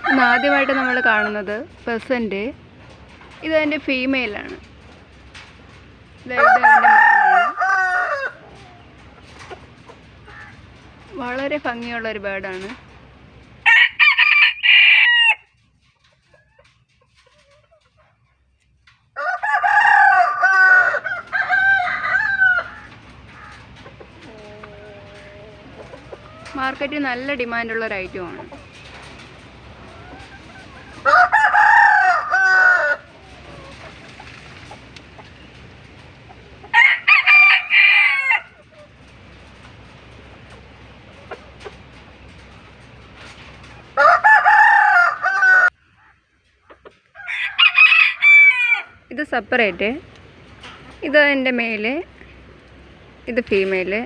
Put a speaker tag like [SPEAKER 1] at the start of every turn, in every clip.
[SPEAKER 1] ഇന്ന് ആദ്യമായിട്ട് നമ്മൾ കാണുന്നത് പെസൻറ്റ്. ഇതതിൻ്റെ ഫീമെയിലാണ്. വളരെ ഭംഗിയുള്ളൊരു ബേർഡാണ്. മാർക്കറ്റിൽ നല്ല ഡിമാൻഡുള്ള ഒരു ഐറ്റമാണ്. ഇത് സെപ്പറേറ്റ്. ഇത് എൻ്റെ മെയില്, ഇത് ഫീമെയില്.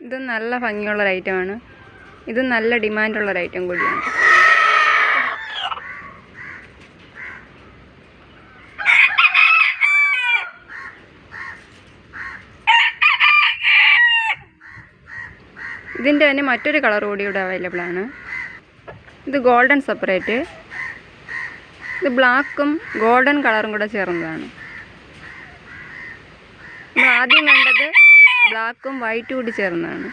[SPEAKER 1] ഇത് നല്ല ഭംഗിയുള്ളൊരു ഐറ്റമാണ്. ഇത് നല്ല ഡിമാൻഡുള്ളൊരു ഐറ്റം കൂടിയാണ്. ഇതിൻ്റെ തന്നെ മറ്റൊരു കളർ കൂടി ഇവിടെ അവൈലബിൾ ആണ്. ഇത് ഗോൾഡൻ സെപ്പറേറ്റ്. ഇത് ബ്ലാക്കും ഗോൾഡൻ കളറും കൂടെ ചേർന്നതാണ്. നമ്മൾ ആദ്യം കണ്ടത് ബ്ലാക്കും വൈറ്റും കൂടി ചേർന്നതാണ്.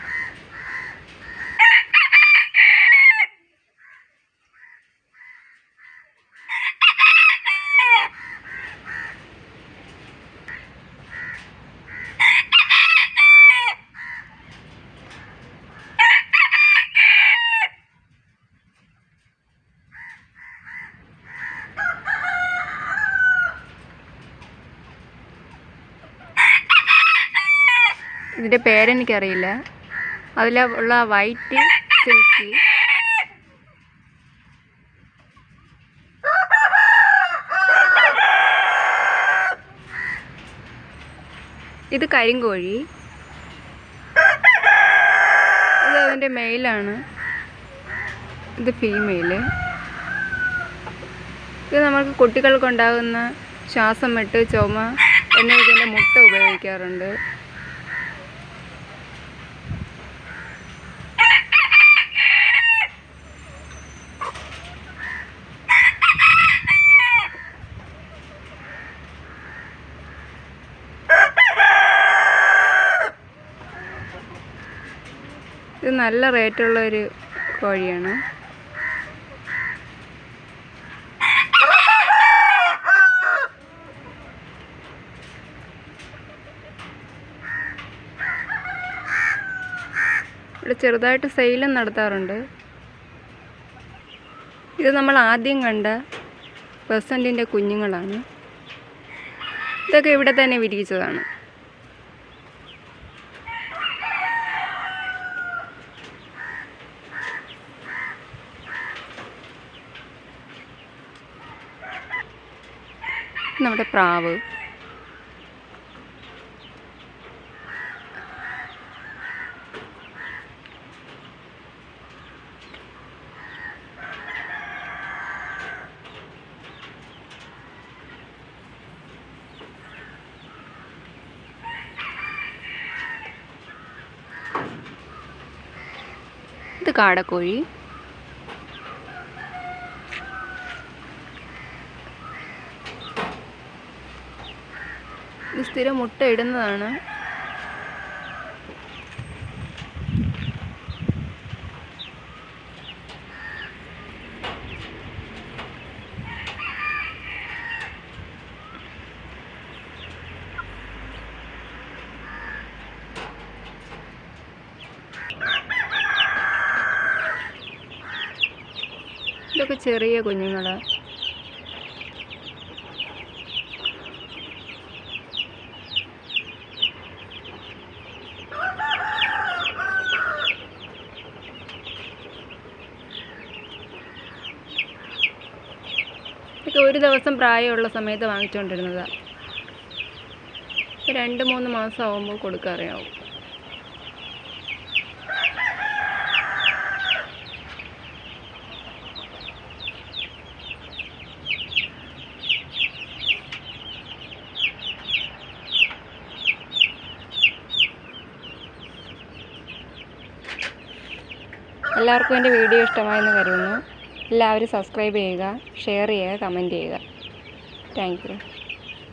[SPEAKER 1] ഇതിൻ്റെ പേരെനിക്കറിയില്ല. അതിലുള്ള വൈറ്റ് സിൽക്കി. ഇത് കരിങ്കോഴി. ഇത് അതിൻ്റെ മെയിലാണ്. ഇത് ഫീമെയില്. ഇത് നമുക്ക് കുട്ടികൾക്കുണ്ടാകുന്ന ശ്വാസം മുട്ട്, ചുമ എന്നിവയ്ക്ക് മുട്ട ഉപയോഗിക്കാറുണ്ട്. ഇത് നല്ല റേറ്റുള്ളൊരു കോഴിയാണ്. ഇവിടെ ചെറുതായിട്ട് സെയിലും നടത്താറുണ്ട്. ഇത് നമ്മൾ ആദ്യം കണ്ട പെസൻറ്റിൻ്റെ കുഞ്ഞുങ്ങളാണ്. ഇതൊക്കെ ഇവിടെ തന്നെ വിരിയിച്ചതാണ്. നമ്മുടെ പ്രാവ്. ഇത് കാടക്കോഴി. ഇത് സ്ഥിരം മുട്ട ഇടുന്നതാണ്. ഇതൊക്കെ ചെറിയ കുഞ്ഞുങ്ങളാണ്. ഇതൊക്കെ ഒരു ദിവസം പ്രായമുള്ള സമയത്ത് വാങ്ങിച്ചുകൊണ്ടിരുന്നതാണ്. 2-3 മാസം ആകുമ്പോൾ കൊടുക്കാറിയാവും. എല്ലാവർക്കും എൻ്റെ വീഡിയോ ഇഷ്ടമായെന്ന് കരുതുന്നു. എല്ലാവരും സബ്സ്ക്രൈബ് ചെയ്യുക, ഷെയർ ചെയ്യുക, കമൻറ്റ് ചെയ്യുക. Thank you.